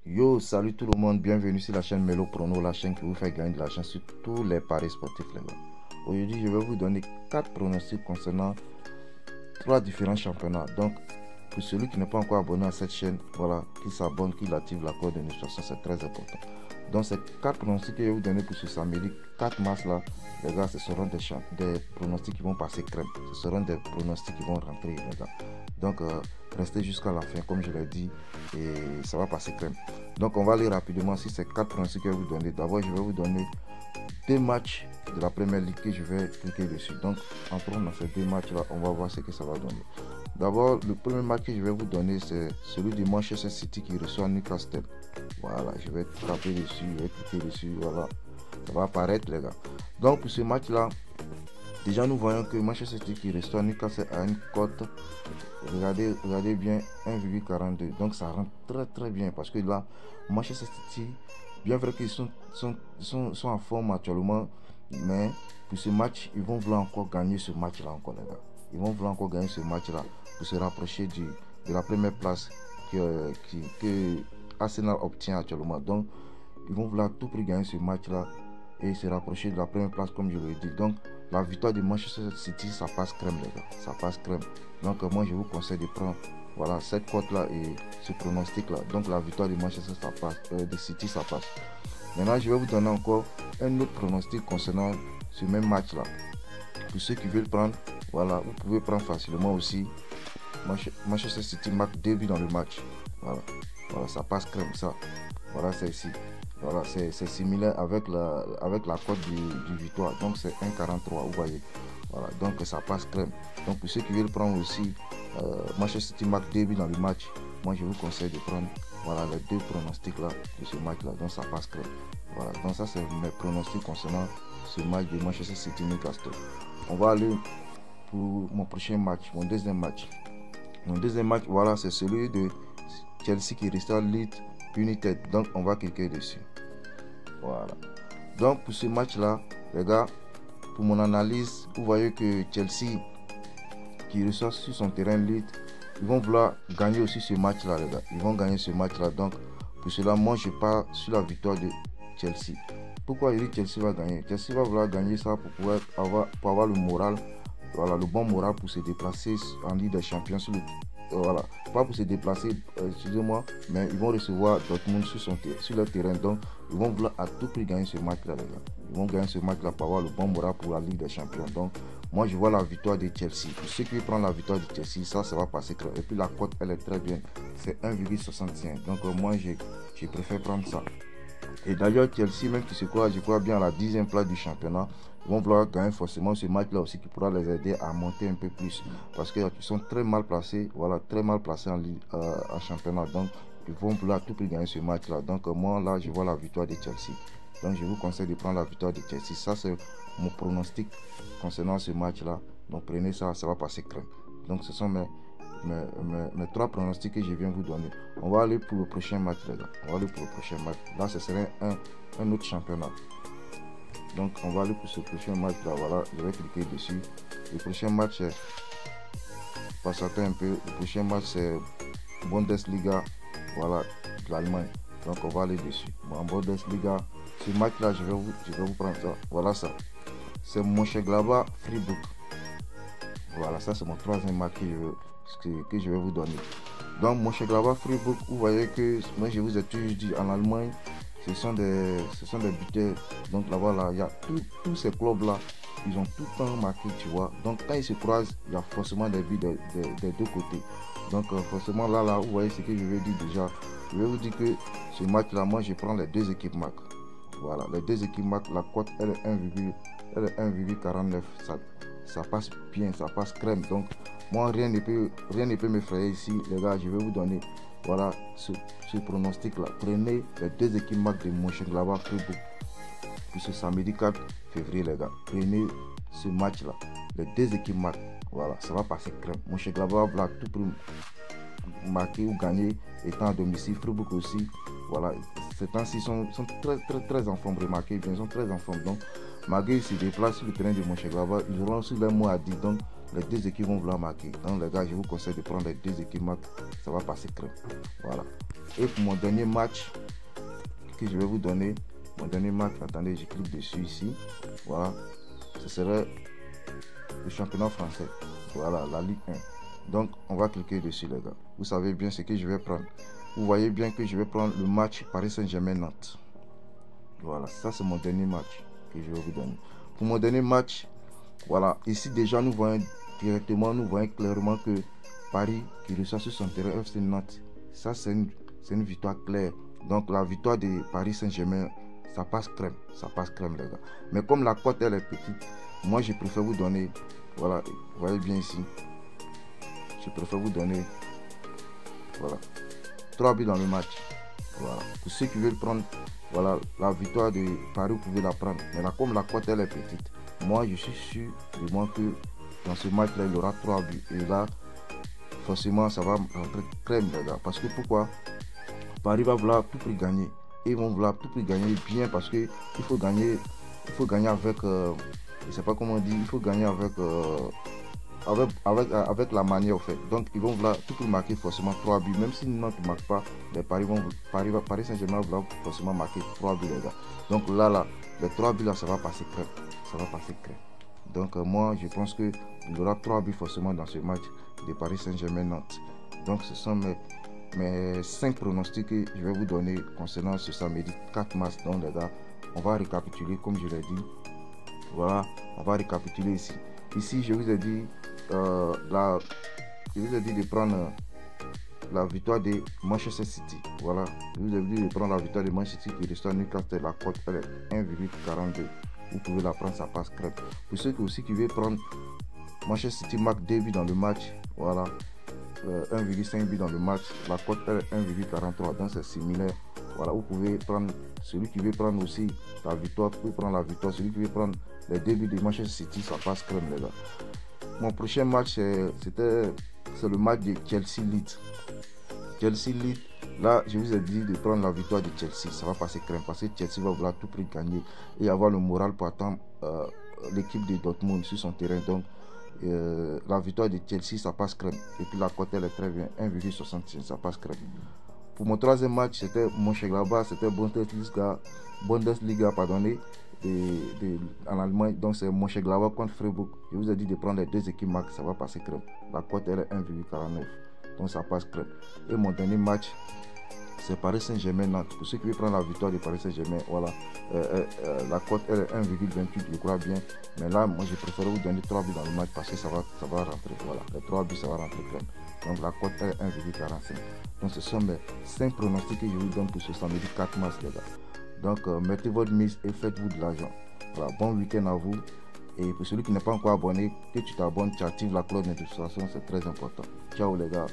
Yo, salut tout le monde, bienvenue sur la chaîne Melo Prono, la chaîne qui vous fait gagner de l'argent sur tous les paris sportifs, les gars. Aujourd'hui, je vais vous donner 4 pronostics concernant 3 différents championnats. Donc, pour celui qui n'est pas encore abonné à cette chaîne, voilà, qu'il s'abonne, qu'il active la cloche de notification, c'est très important. Donc, ces 4 pronostics que je vais vous donner pour ce samedi 4 mars là, les gars, ce seront des pronostics qui vont passer crème. Ce seront des pronostics qui vont rentrer, les gars. Donc, restez jusqu'à la fin, comme je l'ai dit, et ça va passer crème. Donc, on va aller rapidement sur ces 4 pronostics que je vais vous donner. D'abord, je vais vous donner 2 matchs de la première ligue que je vais cliquer dessus. Donc, entrons dans ces 2 matchs là, on va voir ce que ça va donner. D'abord, le premier match que je vais vous donner, c'est celui du Manchester City qui reçoit Newcastle. Voilà, je vais taper dessus, je vais cliquer dessus, voilà, ça va apparaître, les gars. Donc, pour ce match là, déjà nous voyons que Manchester City qui reçoit Newcastle a une cote, regardez bien, 1,42. Donc ça rentre très bien parce que là, Manchester City, bien vrai qu'ils sont en forme actuellement, mais pour ce match, ils vont vouloir encore gagner ce match là encore, les gars. Ils vont vouloir encore gagner ce match là pour se rapprocher de la première place que Arsenal obtient actuellement. Donc ils vont vouloir tout prix gagner ce match là et se rapprocher de la première place, comme je l'ai dit. Donc la victoire de Manchester City, ça passe crème, les gars, ça passe crème. Donc moi je vous conseille de prendre, voilà, cette cote là et ce pronostic là. Donc la victoire de Manchester, ça passe, de City, ça passe. Maintenant je vais vous donner encore un autre pronostic concernant ce même match là. Pour ceux qui veulent prendre, voilà, vous pouvez prendre facilement aussi. Manchester City marque 2 buts dans le match. Voilà, ça passe crème, ça. Voilà, c'est ici. Voilà, c'est similaire avec la cote du victoire. Donc c'est 1,43, vous voyez. Voilà, donc ça passe crème. Donc pour ceux qui veulent prendre aussi, Manchester City marque 2 buts dans le match. Moi je vous conseille de prendre, voilà, les 2 pronostics là de ce match là. Donc ça passe crème. Voilà, donc ça c'est mes pronostics concernant ce match de Manchester City Newcastle. On va aller pour mon prochain match, mon deuxième match. Mon deuxième match, voilà, c'est celui de Chelsea qui reste à Leeds United. Donc on va cliquer dessus. Voilà. Donc pour ce match là, les gars, pour mon analyse, vous voyez que Chelsea qui reçoit sur son terrain Leeds, ils vont vouloir gagner aussi ce match là, les gars. Ils vont gagner ce match là. Donc pour cela, moi je pars sur la victoire de Chelsea. Pourquoi je dis Chelsea va gagner? Chelsea va vouloir gagner ça pour pouvoir avoir le moral, voilà, le bon moral pour se déplacer en Ligue des Champions sur le, voilà, pas pour se déplacer, excusez-moi, mais ils vont recevoir Dortmund sur leur terrain. Donc ils vont vouloir à tout prix gagner ce match là, les gars. Ils vont gagner ce match là pour avoir le bon moral pour la Ligue des Champions. Donc moi je vois la victoire de Chelsea. Pour ceux qui prennent la victoire de Chelsea, ça va passer clair. Et puis la cote elle est très bien, c'est 1,65. Donc moi je préfère prendre ça. Et d'ailleurs Chelsea, même qui se croit, je crois bien à la 10e place du championnat, ils vont vouloir gagner forcément ce match là aussi qui pourra les aider à monter un peu plus, parce qu'ils sont très mal placés, voilà, très mal placés en championnat. Donc ils vont vouloir tout prix gagner ce match là. Donc moi là je vois la victoire de Chelsea. Donc je vous conseille de prendre la victoire de Chelsea. Ça c'est mon pronostic concernant ce match là. Donc prenez ça, ça va passer crème. Donc ce sont mes 3 pronostics que je viens vous donner. On va aller pour le prochain match, les gars. On va aller pour le prochain match. Là, ce serait un autre championnat. Donc, on va aller pour ce prochain match là. Voilà, je vais cliquer dessus. Le prochain match, c'est, patientez un peu. Le prochain match, c'est Bundesliga, voilà, de l'Allemagne. Donc, on va aller dessus. En Bundesliga, ce match là, je vais vous prendre ça. Voilà ça. C'est Mönchengladbach Freiburg. Voilà, ça c'est mon 3e match que je vais vous donner. Donc Mönchengladbach Freiburg, vous voyez que moi je vous ai toujours dit en Allemagne, ce sont des buteurs. Donc là-bas, là, il y a tous ces clubs là, ils ont tout le temps marqué, tu vois. Donc quand ils se croisent, il y a forcément des buts des deux côtés. Donc forcément là, vous voyez ce que je vais dire déjà. Je vais vous dire que ce match là, moi je prends les 2 équipes marques. Voilà, les 2 équipes marques, la cote elle est 1,49. Ça passe bien, ça passe crème. Donc moi rien ne peut m'effrayer ici, les gars. Je vais vous donner, voilà, ce pronostic là. Prenez les 2 équipes marques de Mönchengladbach Freiburg pour ce samedi 4 février, les gars. Prenez ce match là, les 2 équipes marques. Voilà, ça va passer crème. Mönchengladbach va tout pour marquer ou gagner étant à domicile. Freiburg aussi, voilà, ces temps-ci sont très en forme. Remarquez bien, ils sont très en forme. Donc malgré s'ils se déplacent sur le terrain de Mönchengladbach, ils auront aussi leur mot à dire. Donc les deux équipes vont vouloir marquer. Donc les gars, je vous conseille de prendre les deux équipes marquent, ça va passer crème. Voilà. Et pour mon dernier match que je vais vous donner, mon dernier match, attendez, je clique dessus ici. Voilà, ce serait le championnat français. Voilà, la Ligue 1. Donc on va cliquer dessus les gars. Vous savez bien ce que je vais prendre. Vous voyez bien que je vais prendre le match Paris Saint-Germain-Nantes. Voilà, ça c'est mon dernier match que je vais vous donner. Pour mon dernier match, voilà, ici déjà nous voyons directement, nous voyons clairement que Paris qui reçoit sur son terrain FC Nantes, ça c'est une victoire claire. Donc la victoire de Paris Saint-Germain, ça passe crème les gars. Mais comme la cote elle est petite, moi je préfère vous donner, voilà, vous voyez bien ici, je préfère vous donner, voilà, 3 buts dans le match. Voilà, pour ceux qui veulent prendre, voilà, la victoire de Paris, vous pouvez la prendre. Mais là, comme la cote elle est petite, moi je suis sûr de moi que dans ce match là il aura 3 buts. Et là, forcément ça va rentrer crème les gars. Parce que pourquoi? Paris va vouloir tout prix gagner. Et ils vont vouloir tout prix gagner bien parce que il faut gagner avec, je sais pas comment on dit, il faut gagner avec la manière en fait. Donc ils vont vouloir tout pour marquer forcément 3 buts. Même si Nantes ne marque pas, mais Paris Saint-Germain va vouloir forcément marquer 3 buts les gars. Donc là, les 3 buts là, ça va passer crème. Ça va passer crème. Donc moi je pense qu'il y aura 3 buts forcément dans ce match de Paris Saint-Germain-Nantes. Donc ce sont mes 5 pronostics que je vais vous donner concernant ce samedi 4 mars. Donc les gars, on va récapituler comme je l'ai dit. Voilà, on va récapituler ici. Ici je vous ai dit de prendre la victoire de Manchester City. Voilà, je vous ai dit de prendre la victoire de Manchester City qui reçoit Newcastle. La cote est 1,42. Vous pouvez la prendre, ça passe crème. Pour ceux qui veulent prendre Manchester City marque 2 buts dans le match, voilà, 1,5 but dans le match, la cote est 1,43. donc c'est similaire. Voilà, vous pouvez prendre, celui qui veut prendre aussi la victoire, vous pouvez prendre la victoire. Celui qui veut prendre les 2 buts de Manchester City, ça passe crème les gars. Mon prochain match c'est le match de Chelsea-Leeds. Chelsea-Leeds, là je vous ai dit de prendre la victoire de Chelsea, ça va passer crème parce que Chelsea va vouloir tout prix gagner et avoir le moral pour attendre l'équipe de Dortmund sur son terrain. Donc la victoire de Chelsea, ça passe crème. Et puis la cote elle est très bien, 1,65, ça passe crème. Pour mon troisième match, c'était Mönchengladbach, c'était Bundesliga pardonnez, en Allemagne. Donc c'est Mönchengladbach contre Freiburg. Je vous ai dit de prendre les deux équipes max, ça va passer crème. La cote elle est 1,49, donc ça passe crème. Et mon dernier match, c'est Paris Saint-Germain-Nantes. Pour ceux qui veulent prendre la victoire de Paris Saint-Germain, voilà, la cote elle est 1,28, je crois bien. Mais là, moi je préfère vous donner 3 buts dans le match parce que ça va rentrer. Voilà, les 3 buts ça va rentrer crème. Donc la cote elle est 1,45. Donc ce sont mes 5 pronostics que je vous donne pour ce samedi 4 mars les gars. Donc mettez votre mise et faites-vous de l'argent. Voilà, bon week-end à vous. Et pour celui qui n'est pas encore abonné, que tu t'abonnes, tu actives la cloche de notification, c'est très important. Ciao les gars.